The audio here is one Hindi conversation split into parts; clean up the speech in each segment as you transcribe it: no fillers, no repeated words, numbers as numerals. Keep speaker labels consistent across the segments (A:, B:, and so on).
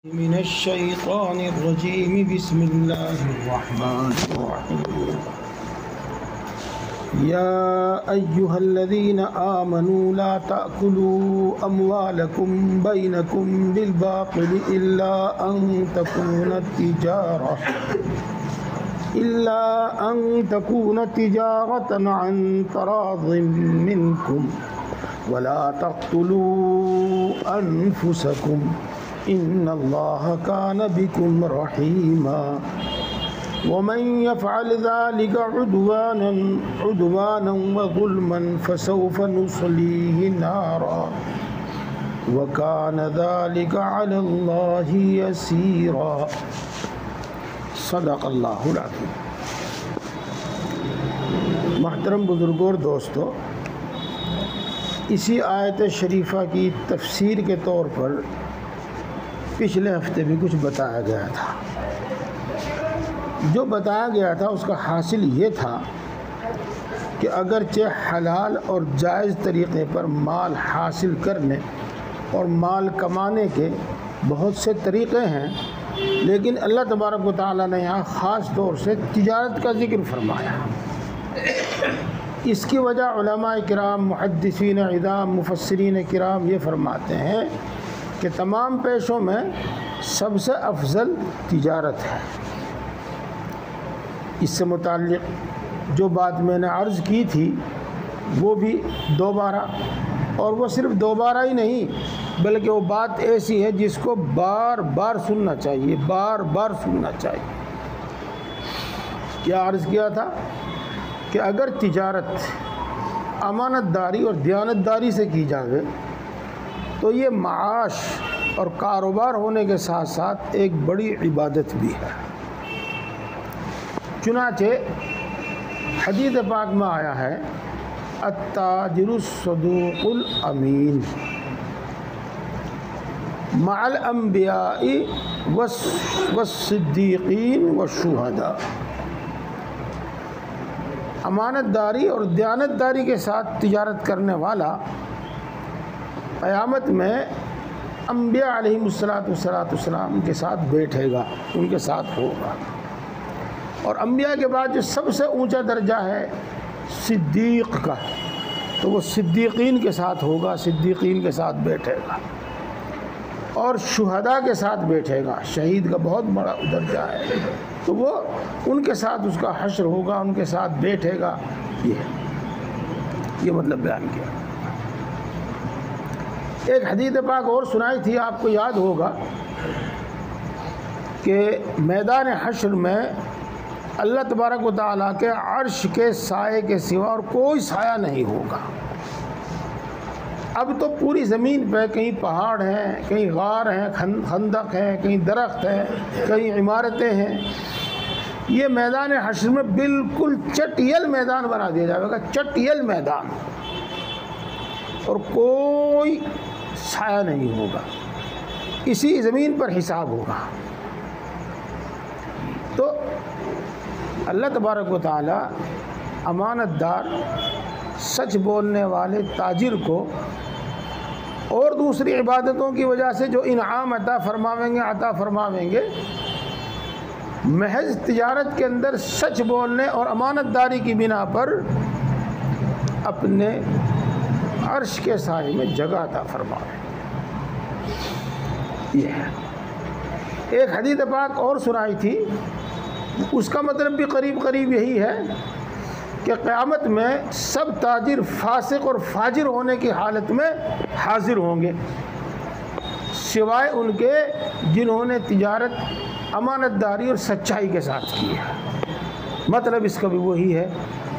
A: मिनश्शैतानिर्रजीम बिस्मिल्लाहिर्रहमानिर्रहीम या अय्युहल्लज़ीना आमनू ला ताकुलू अम्वालकुम बैनकुम बिलबातिल इल्ला अन तकून तिजारतन अन तराज़िम मिनकुम वला तक़्तुलू अनफुसकुम इन्नल्लाह कान बिकुम रहीमा वमन यफ़अल ज़ालिका उद्वानन व ज़ुल्मन फसौफ़ नुस्लीहि नारा व कान ज़ालिका अलल्लाहि यसीरा। सदक़ल्लाहुल अज़ीम। मोहतरम बुज़ुर्गों और दोस्तों, इसी आयत शरीफा की तफसीर के तौर पर पिछले हफ्ते भी कुछ बताया गया था। जो बताया गया था उसका हासिल ये था कि अगरचे हलाल और जायज़ तरीक़े पर माल हासिल करने और माल कमाने के बहुत से तरीक़े हैं, लेकिन अल्लाह तबारक व तआला ने यहाँ ख़ास तौर से तिजारत का ज़िक्र फरमाया। इसकी वजह उलमाए किराम, मुहद्दिसीन इज़ाम, मुफस्सिरीन किराम ये फरमाते हैं कि तमाम पेशों में सबसे अफजल तिजारत है। इससे मुताल्लिक़ जो बात मैंने अर्ज़ की थी वो भी दोबारा, और वो सिर्फ़ दोबारा ही नहीं बल्कि वो बात ऐसी है जिसको बार बार सुनना चाहिए, बार बार सुनना चाहिए। क्या अर्ज़ किया था कि अगर तिजारत अमानतदारी और दयानतदारी से की जाए तो ये माश और कारोबार होने के साथ साथ एक बड़ी इबादत भी है। चुनाचे हदीस पाक में आया है अत्ताजिरुस सदूकुल अमीन मअल अंबियाई वस्सिद्दीकीन वशुहदा। अमानतदारी और दयानतदारी के साथ तिजारत करने वाला क़यामत में अंबिया अलैहिमुस्सलाम के साथ बैठेगा, उनके साथ होगा। और अंबिया के बाद जो सबसे ऊंचा दर्जा है सिद्दीक़ का, तो वो सिद्दीकीन के साथ होगा, सिद्दीकीन के साथ बैठेगा। और शुहदा के साथ बैठेगा, शहीद का बहुत बड़ा दर्जा है, तो वो उनके साथ उसका हश्र होगा, उनके साथ बैठेगा। ये मतलब बयान किया। एक हदीस पाक और सुनाई थी, आपको याद होगा कि मैदान हश्र में अल्लाह तबारक व तआला के अर्श के साए के सिवा और कोई साया नहीं होगा। अब तो पूरी ज़मीन पे कहीं पहाड़ हैं, कहीं गार हैं, खंदक हैं, कहीं दरख्त हैं, कहीं इमारतें हैं। ये मैदान हश्र में बिल्कुल चटियल मैदान बना दिया जाएगा, चटियल मैदान, और कोई साया नहीं होगा। इसी ज़मीन पर हिसाब होगा। तो अल्लाह तबारक व तआला अमानतदार, सच बोलने वाले ताजिर को और दूसरी इबादतों की वजह से जो इनाम अता फरमावेंगे, महज तिजारत के अंदर सच बोलने और अमानतदारी की बिना पर अपने अर्श के साए में जगह अता फरमावेंगे। ये है। एक हदीस पाक और सुनाई थी, उसका मतलब भी करीब करीब यही है कि क़यामत में सब ताजिर फासिक और फाजिर होने की हालत में हाजिर होंगे, सिवाय उनके जिन्होंने तिजारत अमानतदारी और सच्चाई के साथ की है। मतलब इसका भी वही है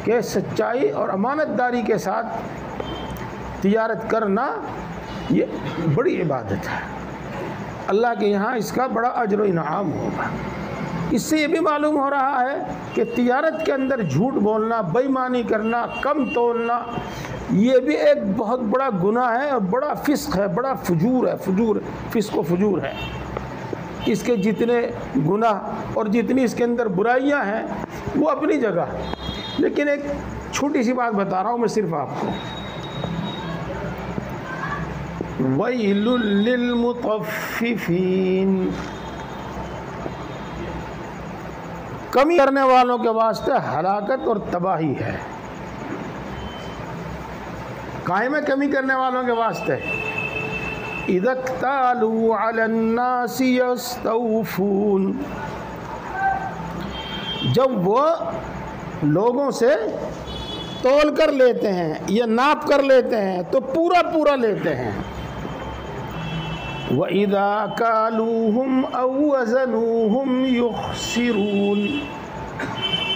A: कि सच्चाई और अमानतदारी के साथ तिजारत करना ये बड़ी इबादत है। अल्लाह के यहाँ इसका बड़ा अजर व इनाम होगा। इससे ये भी मालूम हो रहा है कि तिजारत के अंदर झूठ बोलना, बेईमानी करना, कम तोलना, ये भी एक बहुत बड़ा गुनाह है और बड़ा फिस्क है, बड़ा फजूर है, फिस्क व फजूर है। इसके जितने गुनाह और जितनी इसके अंदर बुराइयां हैं वो अपनी जगह, लेकिन एक छोटी सी बात बता रहा हूँ मैं सिर्फ आपको वैलुल लिलमुतफ्फिफीन, कमी करने वालों के वास्ते हलाकत और तबाही है। काहे में कमी करने वालों के वास्ते? इदक्तालू अलन्नासी यस्तौफून, जब वो लोगों से तोल कर लेते हैं या नाप कर लेते हैं तो पूरा पूरा लेते हैं। व इदा कालूहुम औ वज़नूहुम युखसिरून,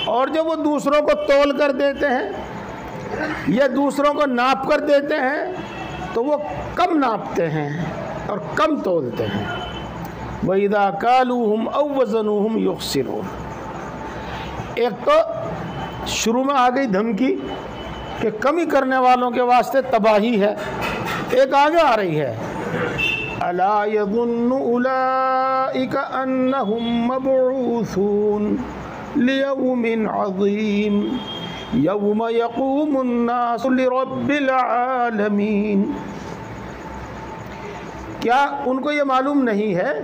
A: और जब वो दूसरों को तोल कर देते हैं या दूसरों को नाप कर देते हैं तो वो कम नापते हैं और कम तोलते हैं। व इदा कालूहुम औ वज़नूहुम युखसिरून, एक तो शुरू में आ गई धमकी कि कमी करने वालों के वास्ते तबाही है। एक आगे आ रही है, अला यज़ुन्नु उलाइका अन्नहुम मबऊसून लियौमिन अज़ीम यौम यक़ूमुन नासु लिरब्बिल आलमीन, क्या उनको ये मालूम नहीं है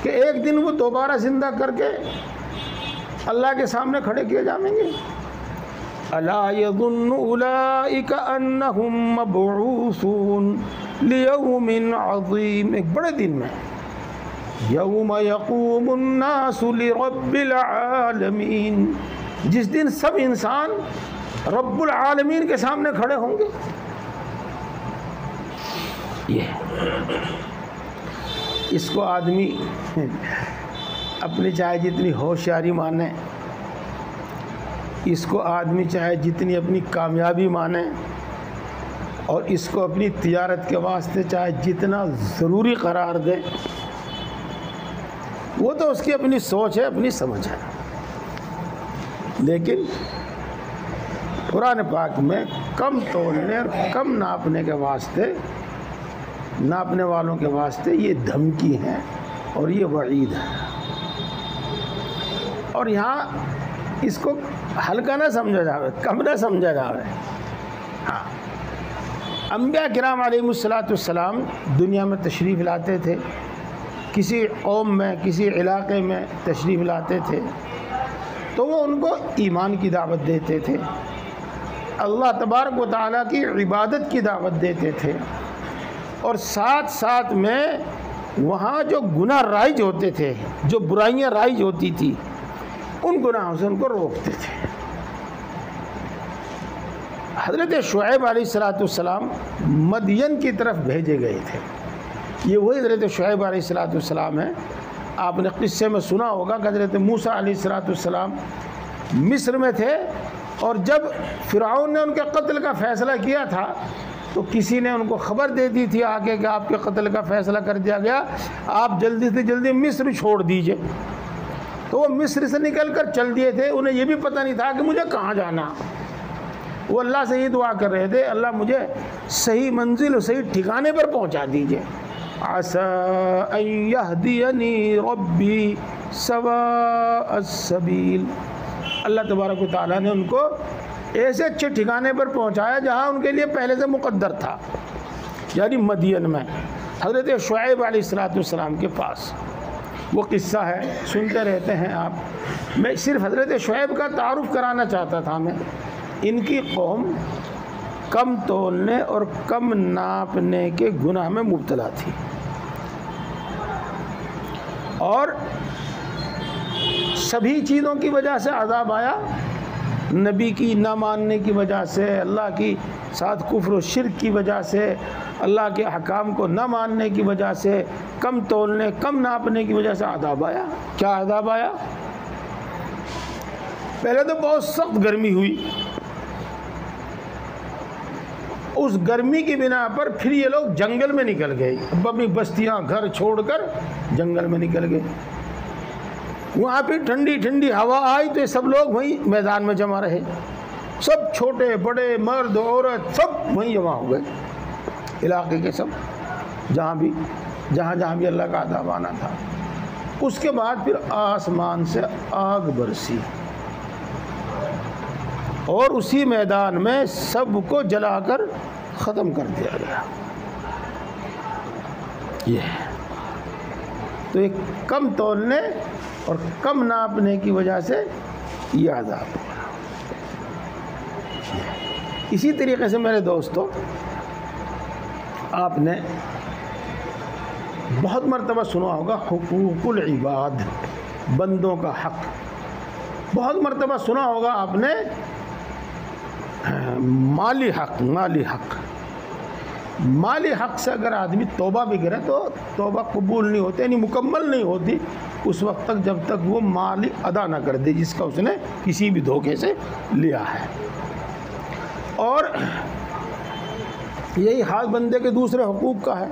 A: कि एक दिन वो दोबारा जिंदा करके अल्लाह के सामने खड़े किए जाएंगे? अला यज़ुन्नु उलाइका अन्नहुम मबऊसून लियौमिन अज़ीम, एक बड़े दिन में, यौम यक़ूमुन नासु लिरब्बिल आलमीन, जिस दिन सब इंसान रब्बुल आलमीन के सामने खड़े होंगे। ये इसको आदमी अपनी चाहे जितनी होशियारी माने, इसको आदमी चाहे जितनी अपनी कामयाबी माने, और इसको अपनी तिजारत के वास्ते चाहे जितना ज़रूरी करार दे, वो तो उसकी अपनी सोच है, अपनी समझ है। लेकिन कुरान पाक में कम तोलने और कम नापने के वास्ते, नापने वालों के वास्ते ये धमकी है और ये वईद है। और यहाँ इसको हल्का ना समझा जाए, कम ना समझा जाए। हाँ, अंबिया किराम अलैहिमुस्सलाम दुनिया में तशरीफ़ लाते थे, किसी कौम में, किसी इलाके में तशरीफ़ लाते थे तो वो उनको ईमान की दावत देते थे, अल्लाह तबारक व तआला की इबादत की दावत देते थे, और साथ साथ में वहाँ जो गुनाह राइज होते थे, जो बुराइयाँ राइज होती थी, उन गुनाहों से उनको रोकते थे। हज़रत शुएब अलैहिस्सलाम मदियन की तरफ भेजे गए थे। ये वही हज़रत शुएब अलैहिस्सलाम है। आपने किस्से में सुना होगा कि हज़रत मूसा अलैहिस्सलाम मिस्र में थे, और जब फ़िरऔन ने उनके कत्ल का फ़ैसला किया था तो किसी ने उनको ख़बर दे दी थी आगे कि आपके कत्ल का फ़ैसला कर दिया गया, आप जल्दी से जल्दी मिस्र छोड़ दीजिए। तो वो मिस्र से निकल कर चल दिए थे। उन्हें ये भी पता नहीं था कि मुझे कहाँ जाना। वो अल्लाह से ये दुआ कर रहे थे, अल्लाह मुझे सही मंजिल और सही ठिकाने पर पहुँचा दीजिए। आसा अन यहदियनी रब्बी सवाअस सबील, अल्लाह तबारक व तआला ने उनको ऐसे अच्छे ठिकाने पर पहुंचाया जहां उनके लिए पहले से मुक़द्दर था, यानी मदियन में हज़रत शुएब अलैहिस्सलाम के पास। वो किस्सा है, सुनते रहते हैं आप। मैं सिर्फ हज़रत शुएब का तारुफ़ कराना चाहता था। मैं, इनकी कौम कम तोलने और कम नापने के गुनाह में मुब्तला थी, और सभी चीज़ों की वजह से अज़ाब आया। नबी की ना मानने की वजह से, अल्लाह की साथ कुफ्र और शिर्क की वजह से, अल्लाह के अहकाम को ना मानने की वजह से, कम तोलने कम नापने की वजह से अज़ाब आया। क्या अज़ाब आया? पहले तो बहुत सख्त गर्मी हुई, उस गर्मी की बिना पर फिर ये लोग जंगल में निकल गए, अपनी बस्तियां घर छोड़कर जंगल में निकल गए। वहाँ पे ठंडी ठंडी हवा आई तो ये सब लोग वहीं मैदान में जमा रहे, सब छोटे बड़े मर्द औरत सब वहीं जमा हो गए, इलाके के सब, जहाँ भी अल्लाह का अज़ाब आना था। उसके बाद फिर आसमान से आग बरसी और उसी मैदान में सबको जलाकर ख़त्म कर दिया गया। ये है तो एक कम तोलने और कम नापने की वजह से ये आज़ाब हुआ। इसी तरीके से मेरे दोस्तों, आपने बहुत मरतबा सुना होगा हुकूकुल इबाद, बंदों का हक। बहुत मरतबा सुना होगा आपने माली हक। माली हक से अगर आदमी तौबा भी करे तो तौबा कबूल नहीं होती, यानी मुकम्मल नहीं होती उस वक्त तक जब तक वो माली अदा ना कर दे जिसका उसने किसी भी धोखे से लिया है। और यही हाल बंदे के दूसरे हुकूक का है।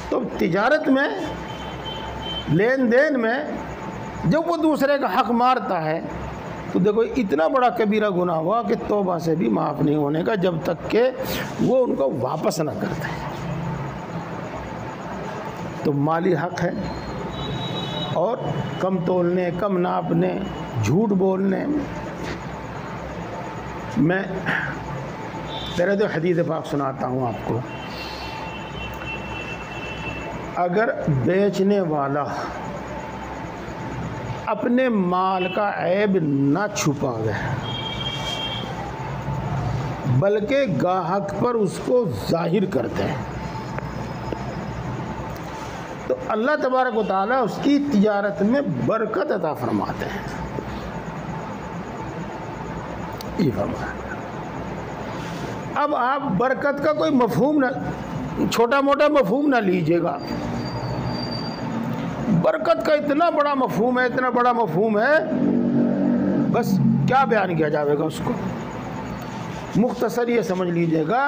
A: तो तिजारत में, लेन देन में जब वो दूसरे का हक मारता है तो देखो इतना बड़ा कबीरा गुनाह हुआ कि तौबा से भी माफ़ नहीं होने का जब तक के वो उनको वापस ना करते हैं। तो माली हक है और कम तोलने, कम नापने, झूठ बोलने मैं पहले तो हदीस पाक सुनाता हूँ आपको। अगर बेचने वाला अपने माल का ऐब ना छुपावे बल्कि गाहक पर उसको जाहिर करते हैं तो अल्लाह तबारक व तआला उसकी तिजारत में बरकत अता फरमाते हैं। ये फरमाया। अब आप बरकत का कोई मफहूम ना, छोटा मोटा मफहूम ना लीजिएगा। बरकत का इतना बड़ा मफहूम है, इतना बड़ा मफहूम है, बस क्या बयान किया जाएगा उसको। मुख्तसर ये समझ लीजिएगा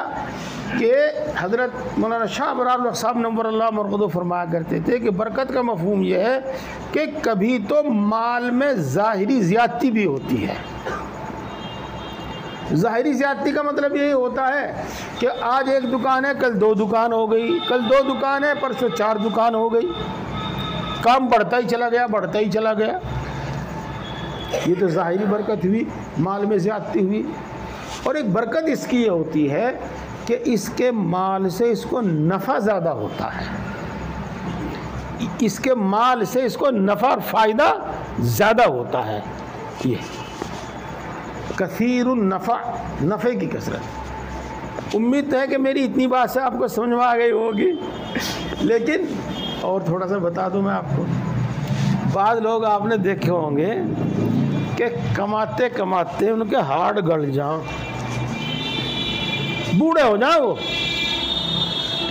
A: कि हज़रत मौलाना शाह बरार साहब नंबर अल्लाह मरक़दो फरमाया करते थे कि बरकत का मफहूम ये है कि कभी तो माल में ज़ाहिरी ज़्यादती भी होती है। ज़ाहिरी ज़्यादती का मतलब यही होता है कि आज एक दुकान है, कल 2 दुकान हो गई, कल 2 दुकान है, परसों 4 दुकान हो गई। काम बढ़ता ही चला गया, बढ़ता ही चला गया। ये तो ज़ाहिरी बरकत हुई, माल में ज़्यादती हुई। और एक बरकत इसकी ये होती है कि इसके माल से इसको नफ़ा ज़्यादा होता है, इसके माल से इसको नफ़ा और फ़ायदा ज़्यादा होता है। ये कसीरुन नफ़ा, नफ़े की कसरत। उम्मीद है कि मेरी इतनी बात से आपको समझ में आ गई होगी, लेकिन और थोड़ा सा बता दूं मैं आपको। बाद लोग आपने देखे होंगे कि कमाते कमाते उनके हाथ गल जाओ, बूढ़े हो जाओ वो,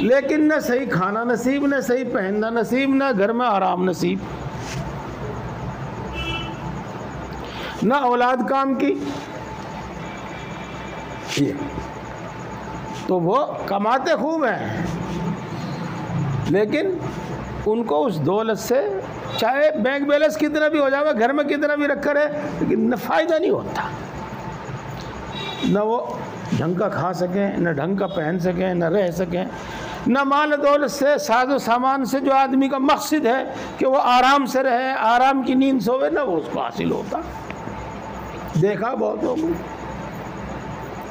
A: लेकिन न सही खाना नसीब, न सही पहनना नसीब, न घर में आराम नसीब, न औलाद काम की। ये तो वो कमाते खूब हैं, लेकिन उनको उस दौलत से चाहे बैंक बैलेंस कितना भी हो जाए, घर में कितना भी रखा रहे, लेकिन फ़ायदा नहीं होता। न वो ढंग का खा सकें, न ढंग का पहन सकें, न रह सकें, न माल दौलत से, साजो सामान से जो आदमी का मकसद है कि वो आराम से रहे, आराम की नींद सोवे, न वो उसको हासिल होता। देखा बहुत लोगों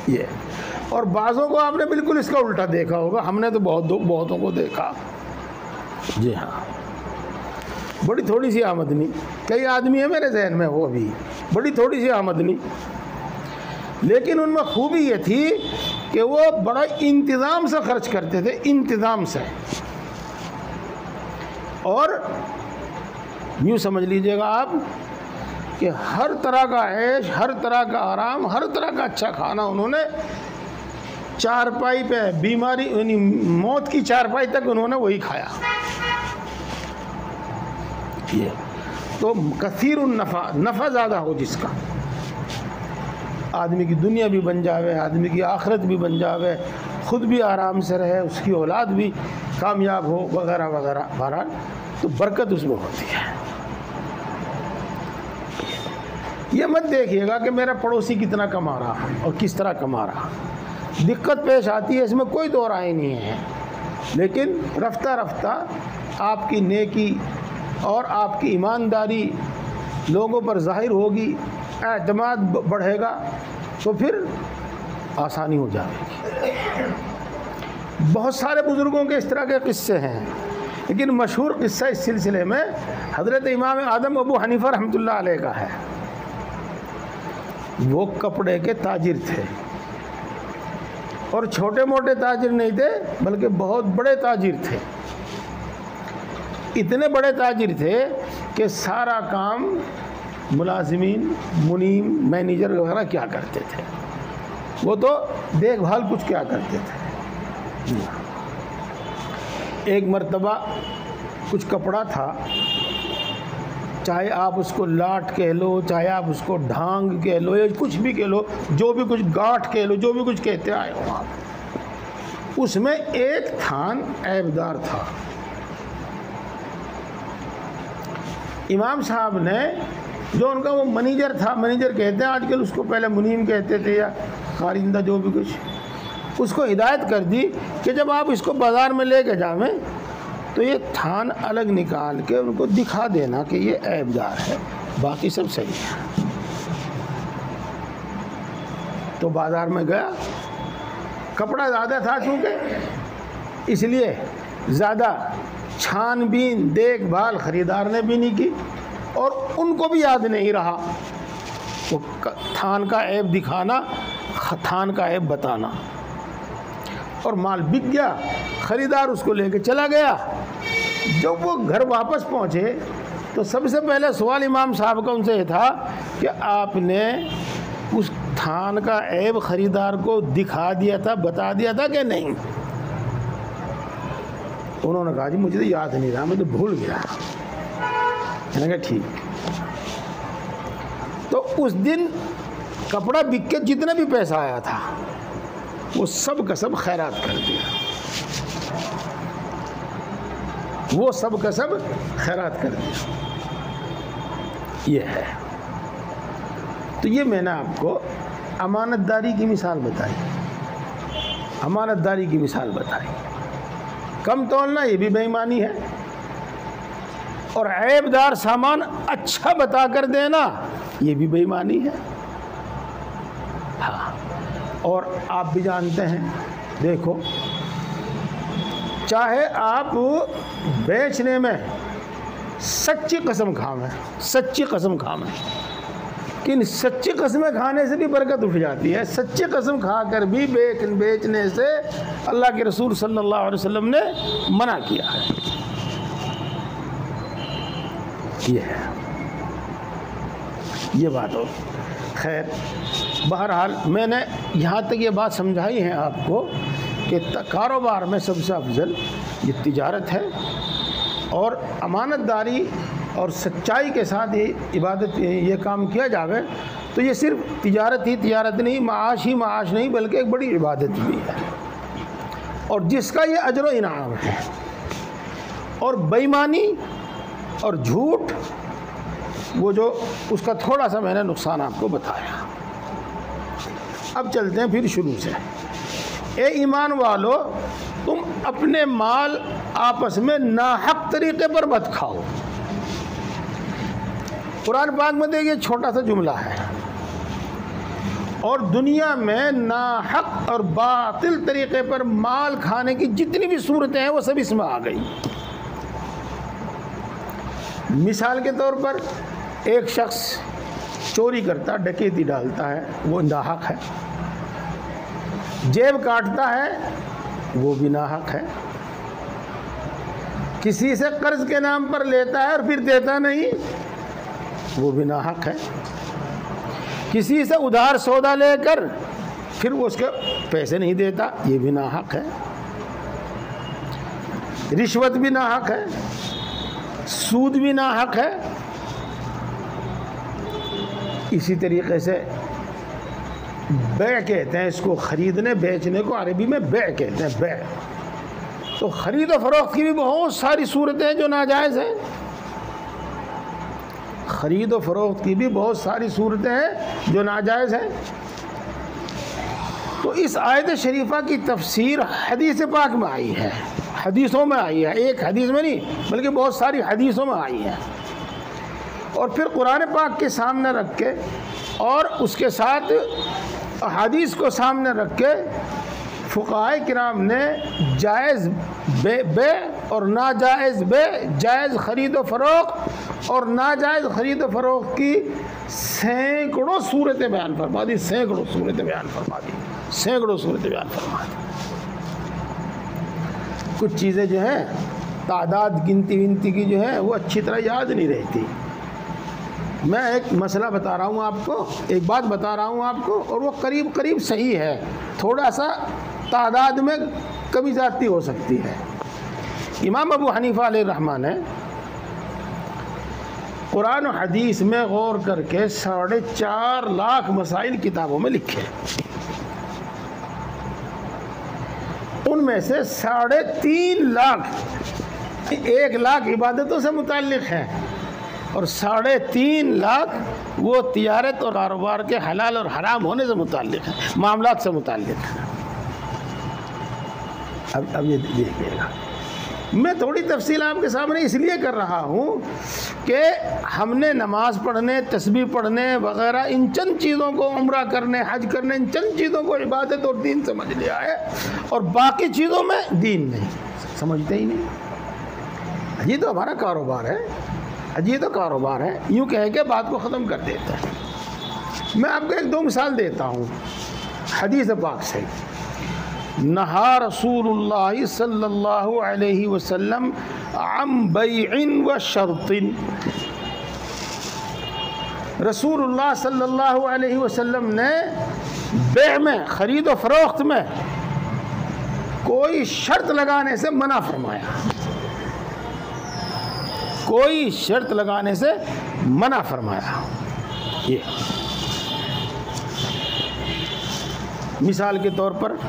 A: ये। और बाज़ों को आपने बिल्कुल इसका उल्टा देखा होगा, हमने तो बहुतों को देखा। जी हाँ, बड़ी थोड़ी सी आमदनी, कई आदमी है मेरे जहन में वो भी बड़ी थोड़ी सी आमदनी, लेकिन उनमें खूबी ये थी कि वो बड़ा इंतज़ाम से खर्च करते थे, इंतज़ाम से। और यूँ समझ लीजिएगा आप कि हर तरह का ऐश, हर तरह का आराम, हर तरह का अच्छा खाना उन्होंने चारपाई पे, बीमारी यानी मौत की चारपाई तक उन्होंने वही खाया। ये तो कसीरुन नफ़ा, नफ़ा ज़्यादा हो जिसका, आदमी की दुनिया भी बन जावे, आदमी की आखिरत भी बन जावे, ख़ुद भी आराम से रहे, उसकी औलाद भी कामयाब हो, वगैरह वगैरह। बहरहाल तो बरकत उसमें होती है। ये मत देखिएगा कि मेरा पड़ोसी कितना कमा रहा और किस तरह कमा रहा, दिक्कत पेश आती है, इसमें कोई दो राय नहीं है, लेकिन रफ्ता रफ्ता आपकी नेकी और आपकी ईमानदारी लोगों पर ज़ाहिर होगी, एतमाद बढ़ेगा, तो फिर आसानी हो जाएगी। बहुत सारे बुज़ुर्गों के इस तरह के किस्से हैं, लेकिन मशहूर किस्सा इस सिलसिले में हज़रत इमाम आदम अबू हनीफा रहमतुल्लाह अलैह का है। वो कपड़े के ताजिर थे और छोटे मोटे ताजिर नहीं थे, बल्कि बहुत बड़े ताजिर थे। इतने बड़े ताजिर थे कि सारा काम मुलाजिमीन, मुनीम, मैनेजर वगैरह क्या करते थे, वो तो देखभाल कुछ क्या करते थे। एक मर्तबा कुछ कपड़ा था, चाहे आप उसको लाट कह लो, चाहे आप उसको ढांग कह लो, या कुछ भी कह लो, जो भी कुछ गांठ कह लो, जो भी कुछ कहते आए हो आप, उसमें एक थान ऐबदार था। इमाम साहब ने, जो उनका वो मैनेजर था, मैनेजर कहते हैं आजकल उसको, पहले मुनीम कहते थे या कारिंदा जो भी कुछ, उसको हिदायत कर दी कि जब आप इसको बाज़ार में लेके जावें तो ये थान अलग निकाल के उनको दिखा देना कि ये ऐबदार है, बाकी सब सही है। तो बाज़ार में गया, कपड़ा ज़्यादा था चूँकि, इसलिए ज़्यादा छानबीन देखभाल ख़रीदार ने भी नहीं की और उनको भी याद नहीं रहा वो थान का ऐब दिखाना, थान का ऐब बताना। और माल बिक गया, ख़रीदार उसको लेके चला गया। जब वो घर वापस पहुँचे तो सबसे पहले सवाल इमाम साहब का उनसे ये था कि आपने उस थान का ऐब ख़रीदार को दिखा दिया था, बता दिया था कि नहीं? उन्होंने कहा जी मुझे तो याद नहीं रहा, मैं तो भूल गया। मैंने कहा ठीक। तो उस दिन कपड़ा बिक के जितना भी पैसा आया था वो सब का सब खैरात कर दिया, वो सब का सब खैरात कर दिया। ये है। तो ये मैंने आपको अमानतदारी की मिसाल बताई, अमानतदारी की मिसाल बताई। कम तोलना ये भी बेईमानी है, और ऐबदार सामान अच्छा बता कर देना ये भी बेईमानी है। हाँ, और आप भी जानते हैं, देखो चाहे आप बेचने में सच्ची कसम खावें, सच्ची कसम खावें, कि सच्ची कसमें खाने से भी बरकत उठ जाती है। सच्ची कसम खाकर भी बेचने से अल्लाह के रसूल सल्लल्लाहु अलैहि वसल्लम ने मना किया है। ये है, ये बात हो। खैर, बहरहाल मैंने यहाँ तक ये बात समझाई है आपको कि कारोबार में सबसे अफजल ये तिजारत है, और अमानतदारी और सच्चाई के साथ ये इबादत, ये काम किया जावे तो ये सिर्फ तिजारत ही तिजारत नहीं, माश ही माश नहीं, बल्कि एक बड़ी इबादत भी है, और जिसका ये अजर व इनाम है। और बेईमानी और झूठ, वो जो उसका थोड़ा सा मैंने नुकसान आपको बताया। अब चलते हैं फिर शुरू से। ए ईमान वालो, तुम अपने माल आपस में नाहक तरीके पर मत खाओ। कुरान पाक में देखिए छोटा सा जुमला है, और दुनिया में नाहक और बातिल तरीके पर माल खाने की जितनी भी सूरतें हैं वो सब इसमें आ गई। मिसाल के तौर पर एक शख्स चोरी करता, डकैती डालता है, वो नाहक है। जेब काटता है, वो भी नाहक है। किसी से कर्ज के नाम पर लेता है और फिर देता नहीं, वो भी नाहक है। किसी से उधार सौदा लेकर फिर वो उसके पैसे नहीं देता, ये भी नाहक है। रिश्वत भी नाहक है, सूद भी नाहक है। इसी तरीके से बै कहते हैं इसको, खरीदने बेचने को अरबी में बै कहते हैं, बै। तो खरीद और फरोख्त की भी बहुत सारी सूरतें हैं जो नाजायज़ हैं। खरीद और फरोख्त की भी बहुत सारी सूरतें हैं जो नाजायज़ हैं। तो इस आयत शरीफा की तफसीर हदीस पाक में आई है, हदीसों में आई है, एक हदीस में नहीं बल्कि बहुत सारी हदीसों में आई है। और फिर कुरान पाक के सामने रख के और उसके साथ हदीस को सामने रख के फुक़हाए किराम ने जायज़ बे और नाजायज़ बे, जायज़ ख़रीद व फ़रोख्त और नाजायज़ ख़रीद व फ़रोख्त की सैकड़ों सूरतें बयान फरमा दी, सैकड़ों सूरतें बयान फरमा दी, सैकड़ों सूरतें बयान फरमा दी। कुछ चीज़ें जो हैं तादाद गिनती विनती की जो है वो अच्छी तरह याद नहीं रहती। मैं एक मसला बता रहा हूँ आपको, एक बात बता रहा हूँ आपको, और वो करीब करीब सही है, थोड़ा सा तादाद में कमी ज़्यादती हो सकती है। इमाम अबू हनीफा अलैहिर्रहमान ने कुरान और हदीस में गौर करके 4.5 लाख मसाइल किताबों में लिखे। उनमें से 3.5 लाख, 1 लाख इबादतों से मुताल्लिक़ हैं और 3.5 लाख वो तिजारत और कारोबार के हलाल और हराम होने से मुताल्लिक़ है, मामलात से मुताल्लिक़ है। अब ये देखिएगा, मैं थोड़ी तफसील आपके सामने इसलिए कर रहा हूँ कि हमने नमाज पढ़ने, तस्बीह पढ़ने वगैरह इन चंद चीज़ों को, उम्रा करने, हज करने, इन चंद चीज़ों को इबादत और दीन समझ लिया है और बाकी चीज़ों में दीन नहीं समझते ही नहीं। ये तो हमारा कारोबार है, ये तो कारोबार है, यूँ कह के बात को ख़त्म कर देता है। मैं आपको 1-2 मिसाल देता हूँ हदीस पाक से। नहा रसूलुल्लाह सल्लल्लाहु अलैहि वसल्लम अम बैइन व शर्तिन। रसूलुल्लाह सल्लल्लाहु अलैहि वसल्लम ने बे में, ख़रीद व फ़रोख्त में कोई शर्त लगाने से मना फरमाया, कोई शर्त लगाने से मना फरमाया। ये मिसाल के तौर पर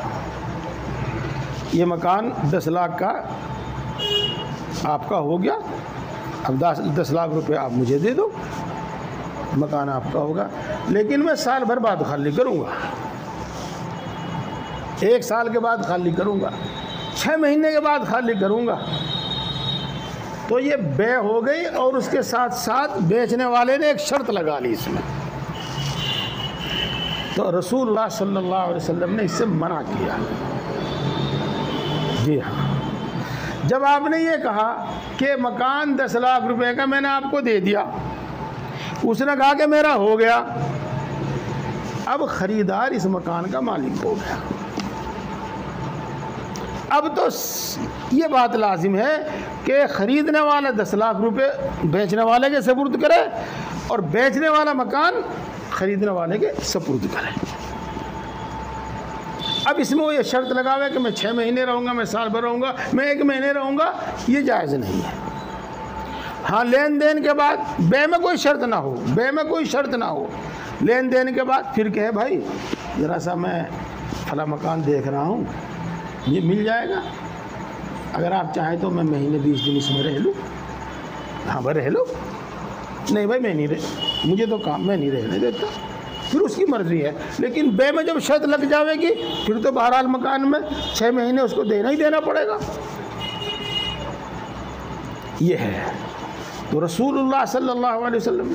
A: ये मकान 10 लाख का आपका हो गया, अब 10 लाख रुपए आप मुझे दे दो, मकान आपका होगा, लेकिन मैं साल भर बाद खाली करूँगा, 1 साल के बाद खाली करूँगा, 6 महीने के बाद खाली करूँगा। तो ये बे हो गई और उसके साथ साथ बेचने वाले ने एक शर्त लगा ली इसमें। तो रसूलुल्लाह सल्लल्लाहु अलैहि वसल्लम ने इससे मना किया। जी हाँ, जब आपने ये कहा कि मकान 10 लाख रुपए का मैंने आपको दे दिया, उसने कहा कि मेरा हो गया, अब ख़रीदार इस मकान का मालिक हो गया। अब तो ये बात लाजिम है कि ख़रीदने वाला 10 लाख रुपए बेचने वाले के सपुर्द करे और बेचने वाला मकान ख़रीदने वाले के सपुर्द करे। अब इसमें वो ये शर्त लगावे कि मैं 6 महीने रहूँगा, मैं साल भर रहूँगा, मैं 1 महीने रहूँगा, ये जायज़ नहीं है। हाँ, लेन देन के बाद बे में कोई शर्त ना हो, बे में कोई शर्त ना हो, लेन देन के बाद फिर कहे भाई ज़रा सा मैं फला मकान देख रहा हूँ, ये मिल जाएगा, अगर आप चाहें तो मैं महीने 20 दिन इसमें रह लूँ। हाँ भाई रह लो, नहीं भाई मैं नहीं रह, मुझे तो काम, मैं नहीं रहने देता, फिर उसकी मर्ज़ी है। लेकिन बे में जब शर्त लग जाएगी फिर तो बहरहाल मकान में 6 महीने उसको देना ही देना पड़ेगा। ये है। तो रसूलुल्लाह सल्लल्लाहु अलैहि वसल्लम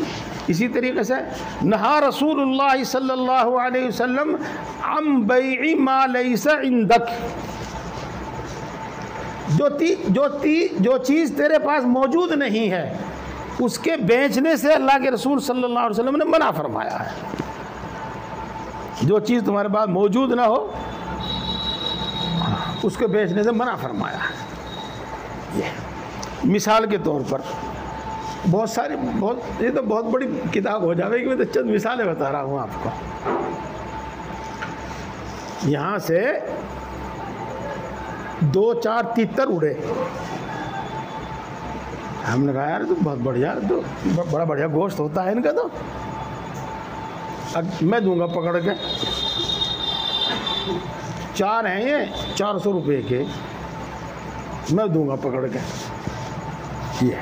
A: इसी तरीके से नहा रसूलुल्लाह सल्लल्लाहु अलैहि वसल्लम अम बैइ मा लैसा इंदक। जो चीज़ तेरे पास मौजूद नहीं है उसके बेचने से अल्लाह के रसूल सल्लल्लाहु अलैहि वसल्लम ने मना फरमाया है। जो चीज़ तुम्हारे पास मौजूद ना हो उसके बेचने से मना फरमाया है। ये मिसाल के तौर पर बहुत सारी, ये तो बहुत बड़ी किताब हो जाएगी, मैं तो चंद मिसालें बता रहा हूँ आपको। यहाँ से 2-4 तीतर उड़े, हमने कहा यार तो बहुत बढ़िया, तो बड़ा बढ़िया गोश्त होता है इनका, तो अब मैं दूंगा पकड़ के। 4 हैं ये 400 रुपये के, मैं दूंगा पकड़ के। ये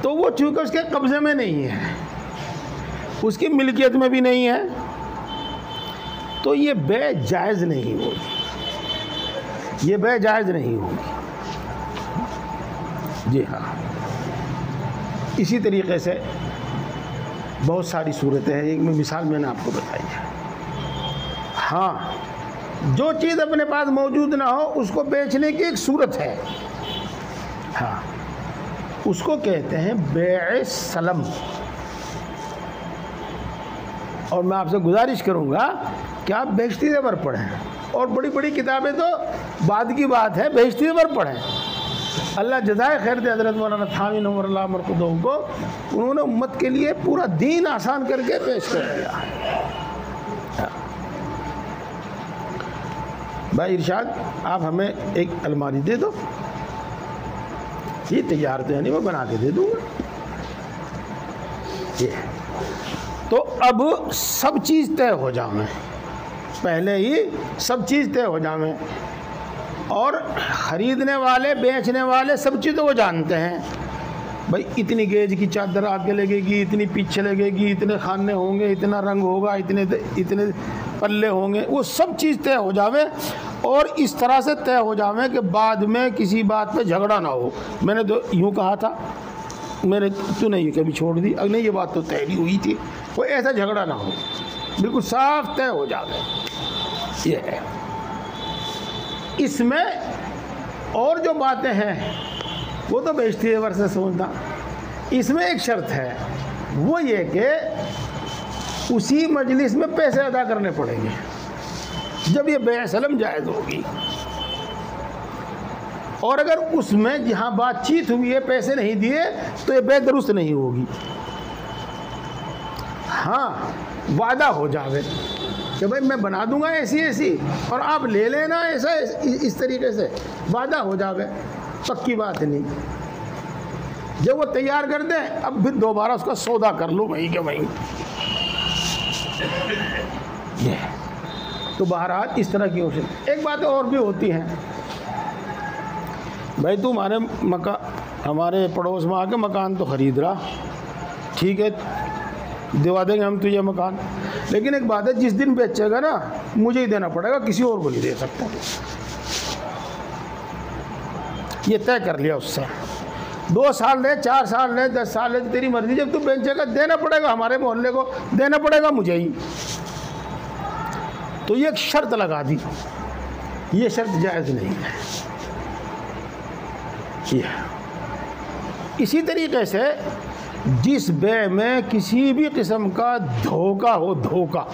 A: तो वो चूँकि उसके कब्ज़े में नहीं है, उसकी मिल्कियत में भी नहीं है, तो ये बे जायज़ नहीं होगी, ये बे जायज़ नहीं होगी। जी हाँ, इसी तरीके से बहुत सारी सूरतें हैं, एक में मिसाल मैंने आपको बताई है। हाँ, जो चीज़ अपने पास मौजूद ना हो उसको बेचने की एक सूरत है। हाँ, उसको कहते हैं बेअ सलम। और मैं आपसे गुजारिश करूंगा कि आप बेइज्जती ज़बर पढ़ें, और बड़ी बड़ी किताबें तो बाद की बात है, बेइज्जती ज़बर पढ़ें। अल्लाह जज़ाए खैर दे हज़रत मौलाना थानी नवर अल्लाह मरक़दो को, उन्होंने उम्मत के लिए पूरा दीन आसान करके पेश कर दिया है। भाई इरशाद, आप हमें एक अलमारी दे दो, ये तैयार तो है नहीं, मैं बना के दे दूँगा। ये तो अब सब चीज़ तय हो जावे, पहले ही सब चीज़ तय हो जावे, और ख़रीदने वाले बेचने वाले सब चीज़ तो वो जानते हैं। भाई इतनी गेज की चादर आगे लगेगी, इतनी पीछे लगेगी, इतने खाने होंगे, इतना रंग होगा, इतने पल्ले होंगे, वो सब चीज़ तय हो जावे, और इस तरह से तय हो जावे कि बाद में किसी बात पे झगड़ा ना हो। मैंने तो यूँ कहा था, तूने ये कभी छोड़ दी, अगर नहीं ये बात तो तय नहीं हुई थी, कोई ऐसा झगड़ा ना हो, बिल्कुल साफ तय हो जावे। ये है। इसमें और जो बातें हैं वो तो बेइज्जती ज़बर से सोचना। इसमें एक शर्त है, वो ये कि उसी मजलिस में पैसे अदा करने पड़ेंगे जब ये बेअ सलम जायज़ होगी। और अगर उसमें जहाँ बातचीत हुई है पैसे नहीं दिए तो ये बेअ दुरुस्त नहीं होगी। हाँ, वादा हो जावे कि भाई मैं बना दूंगा ऐसी और आप ले लेना ऐसा, इस तरीके से वादा हो जावे, पक्की बात नहीं। जब वो तैयार कर दें, अब फिर दोबारा उसका सौदा कर लो वहीं के वहीं। तो बहरहाल इस तरह की कोशिश। एक बात और भी होती है, भाई तू हमारे पड़ोस में आके मकान तो ख़रीद रहा, ठीक है, दिवा देंगे हम तुझे मकान, लेकिन एक बात है, जिस दिन बेचेगा ना मुझे ही देना पड़ेगा, किसी और को नहीं दे सकता। ये तय कर लिया उससे, 2 साल ले, 4 साल ले, 10 साल ले, तेरी मर्जी, जब तू बेचेगा देना पड़ेगा, हमारे मोहल्ले को देना पड़ेगा मुझे ही। तो ये एक शर्त लगा दी, ये शर्त जायज़ नहीं है। इसी तरीके से जिस बेच में किसी भी किस्म का धोखा हो, धोखा,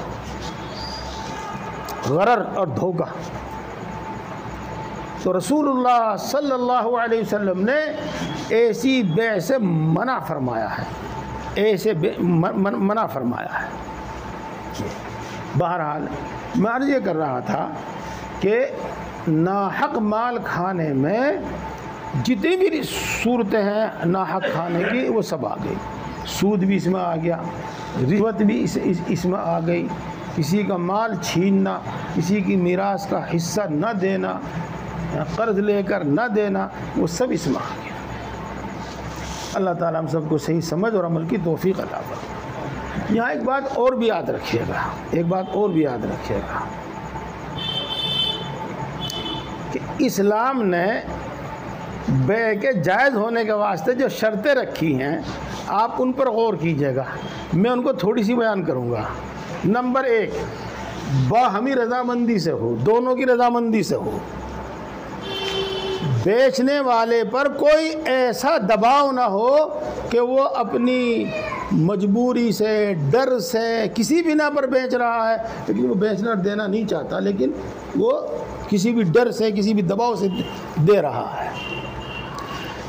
A: गरर और धोखा, तो रसूलुल्लाह सल्लल्लाहु अलैहि वसल्लम ने ऐसी बेच से मना फरमाया है, ऐसे मना फरमाया है। बहरहाल मैं अर्ज़ ये कर रहा था कि नाहक माल खाने में जितनी भी सूरतें हैं नाहक खाने की, वो सब आ गई। सूद भी इसमें आ गया, रिश्वत भी इसमें आ गई, किसी का माल छीनना, किसी की मीरास का हिस्सा न देना, कर्ज लेकर न देना, वो सब इसमें आ गया। अल्लाह ताला हम सबको सही समझ और अमल की तौफीक अता फरमाए। यहाँ एक बात और भी याद रखिएगा, एक बात और भी याद रखिएगा कि इस्लाम ने बेच के जायज़ होने के वास्ते जो शर्तें रखी हैं, आप उन पर गौर कीजिएगा। मैं उनको थोड़ी सी बयान करूँगा। नंबर 1, बाहमी रजामंदी से हो, दोनों की रजामंदी से हो। बेचने वाले पर कोई ऐसा दबाव ना हो कि वो अपनी मजबूरी से, डर से, किसी बिना पर बेच रहा है, लेकिन वो बेचना देना नहीं चाहता, लेकिन वो किसी भी डर से, किसी भी दबाव से दे रहा है।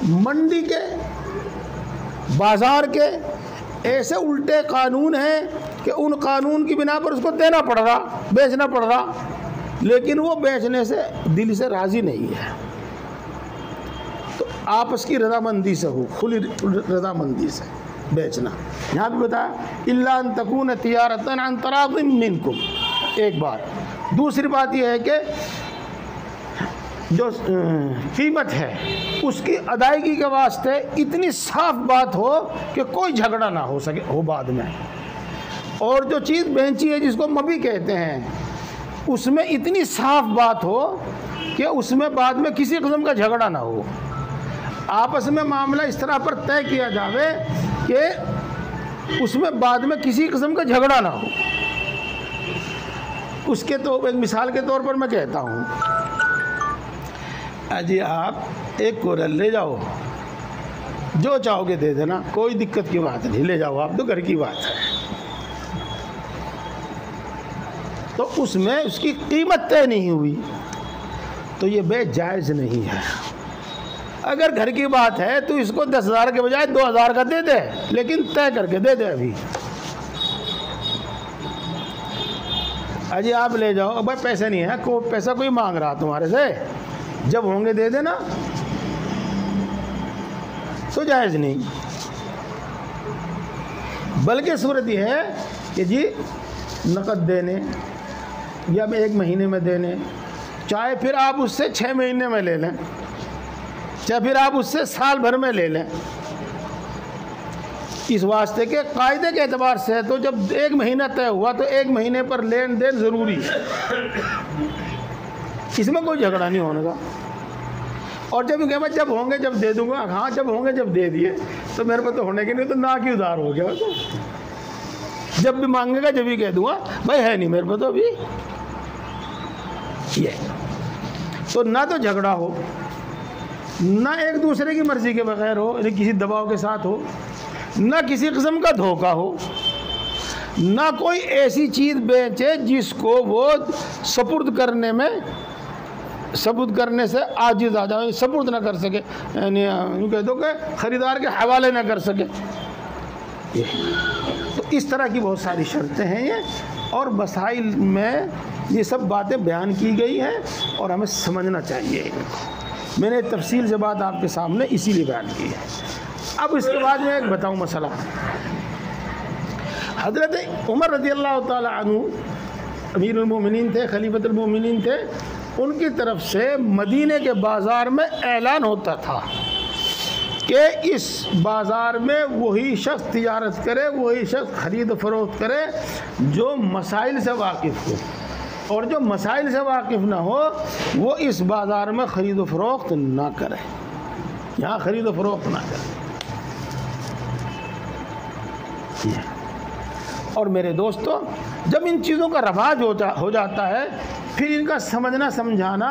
A: मंडी के, बाज़ार के ऐसे उल्टे कानून हैं कि उन कानून की बिना पर उसको देना पड़ रहा, बेचना पड़ रहा, लेकिन वो बेचने से दिल से राज़ी नहीं है। तो आपस की रजामंदी से हो, खुली रजामंदी से बेचना। यहाँ भी बताया इल्ला अन तकून तिजारतन अन तराज़िम मिनकुम, एक बात। दूसरी बात यह है कि जो कीमत है उसकी अदायगी के वास्ते इतनी साफ बात हो कि कोई झगड़ा ना हो सके हो बाद में। और जो चीज़ बेची है जिसको मबी कहते हैं, उसमें इतनी साफ बात हो कि उसमें बाद में किसी किस्म का झगड़ा ना हो। आपस में मामला इस तरह पर तय किया जावे कि उसमें बाद में किसी किस्म का झगड़ा ना हो। उसके तो एक मिसाल के तौर पर मैं कहता हूँ, अजी आप एक कोरल ले जाओ, जो चाहोगे दे देना, कोई दिक्कत की बात नहीं, ले जाओ आप, तो घर की बात है। तो उसमें उसकी कीमत तय नहीं हुई तो ये बे जायज़ नहीं है। अगर घर की बात है तो इसको 10,000 के बजाय 2,000 का दे दे, लेकिन तय करके दे दे। अभी अजी आप ले जाओ, अब भाई पैसे नहीं है, पैसा कोई मांग रहा तुम्हारे से, जब होंगे दे देना, तो जायज़ नहीं। बल्कि सूरत यह है कि जी नकद देने या 1 महीने में देने, चाहे फिर आप उससे 6 महीने में ले लें, चाहे फिर आप उससे साल भर में ले लें, इस वास्ते के कायदे के एतबार से तो जब 1 महीना तय हुआ तो 1 महीने पर लेन देन ज़रूरी है, इसमें कोई झगड़ा नहीं होने का। और जब मैं जब होंगे जब दे दूंगा, हाँ जब होंगे जब दे दिए, तो मेरे को तो होने के नहीं, तो ना की उधार हो गया। तो जब भी मांगेगा जब भी कह दूंगा भाई है नहीं मेरे को तो अभी ये। तो ना तो झगड़ा हो, ना एक दूसरे की मर्ज़ी के बगैर हो, यानी किसी दबाव के साथ हो, ना किसी किस्म का धोखा हो, ना कोई ऐसी चीज़ बेचे जिसको वो सपुर्द करने से आजिज़ आ जाए, सपुर्द ना कर सके, यानी यूँ कह दो कि ख़रीदार के हवाले ना कर सके। ये तो इस तरह की बहुत सारी शर्तें हैं ये, और मसाइल में ये सब बातें बयान की गई हैं और हमें समझना चाहिए। मैंने तफसील से बात आपके सामने इसीलिए बयान की है। अब इसके बाद में एक बताऊँ मसला, हज़रत उमर रज़ी अल्लाह ताला अन्हु अमीरुल मोमिनीन थे, खलीफतुल मोमिनीन थे, उनकी तरफ से मदीने के बाज़ार में ऐलान होता था कि इस बाज़ार में वही शख्स तिजारत करे, वही शख्स ख़रीद फरोख्त करे जो मसाइल से वाकिफ़ हो, और जो मसाइल से वाकिफ़ ना हो वो इस बाज़ार में ख़रीद फरोख्त ना करे, यहाँ ख़रीद फरोख्त ना करे। और मेरे दोस्तों, जब इन चीज़ों का रवाज हो जाता है फिर इनका समझना समझाना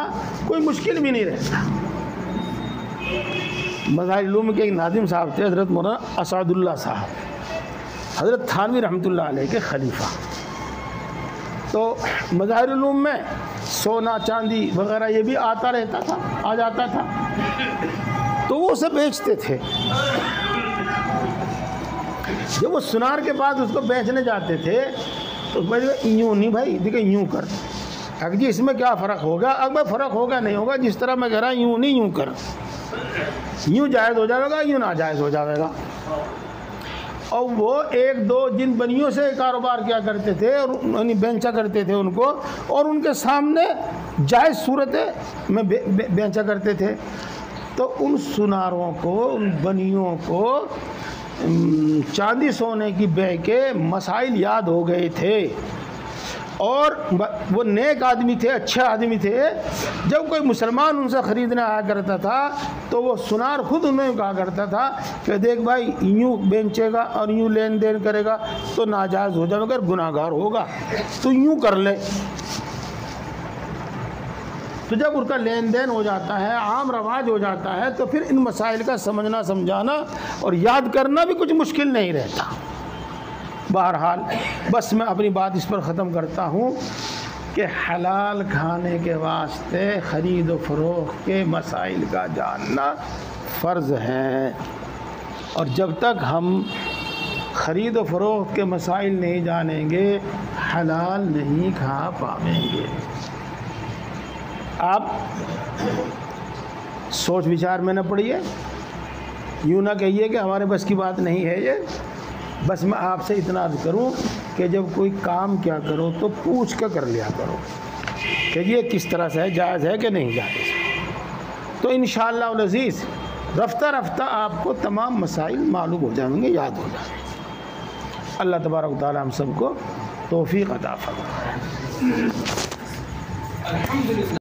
A: कोई मुश्किल भी नहीं रहता। मज़ाहिर उलूम के एक नाज़िम साहब थे, हज़रत मौलाना असादुल्लाह साहब, हज़रत थानवी रहमतुल्लाह अलैह के खलीफा। तो मज़ाहिर उलूम में सोना चांदी वगैरह ये भी आता रहता था, आ जाता था, तो वो सब बेचते थे। जब वो सुनार के बाद उसको बेचने जाते थे तो भाई यूँ नहीं भाई, देखिए यूँ कर, अगर जी इसमें क्या फ़र्क होगा, अगर फ़र्क होगा नहीं होगा, जिस तरह मैं कह रहा यूँ नहीं यूँ कर, यूँ जायज़ हो जाएगा, यूँ नाजायज़ हो जाएगा। और वो 1-2 जिन बनियों से कारोबार किया करते थे और यानी बेचा करते थे उनको, और उनके सामने जायज़ सूरत में बेचा करते थे, तो उन सुनारों को, उन बनियों को चांदी सोने की बह के मसाइल याद हो गए थे। और वो नेक आदमी थे, अच्छे आदमी थे। जब कोई मुसलमान उनसे ख़रीदने आया करता था तो वो सुनार खुद उन्हें कहा करता था कि देख भाई यूँ बेचेगा और यूँ लेन देन करेगा तो नाजायज़ हो जाएगा, अगर गुनाहगार होगा तो यूँ कर ले। तो जब उनका लेन देन हो जाता है, आम रवाज हो जाता है, तो फिर इन मसाइल का समझना समझाना और याद करना भी कुछ मुश्किल नहीं रहता। बहरहाल बस मैं अपनी बात इस पर ख़त्म करता हूँ कि हलाल खाने के वास्ते ख़रीद व फ़रोख्त के मसाइल का जानना फ़र्ज़ है, और जब तक हम ख़रीद व फ़रोख्त के मसाइल नहीं जानेंगे हलाल नहीं खा पाएंगे। आप सोच विचार में न पड़िए, यूँ ना कहिए कि हमारे बस की बात नहीं है ये। बस मैं आपसे इतना अर्ज़ करूं कि जब कोई काम क्या करो तो पूछ कर लिया करो कि ये किस तरह से है, जायज़ है कि नहीं जायज़। तो इंशाअल्लाह अल अज़ीज़ रफ्ता रफ्ता आपको तमाम मसाइल मालूम हो जाएंगे, याद हो जाएंगे। अल्लाह तबारक व तआला हम सबको तौफ़ीक़ अता फरमाए।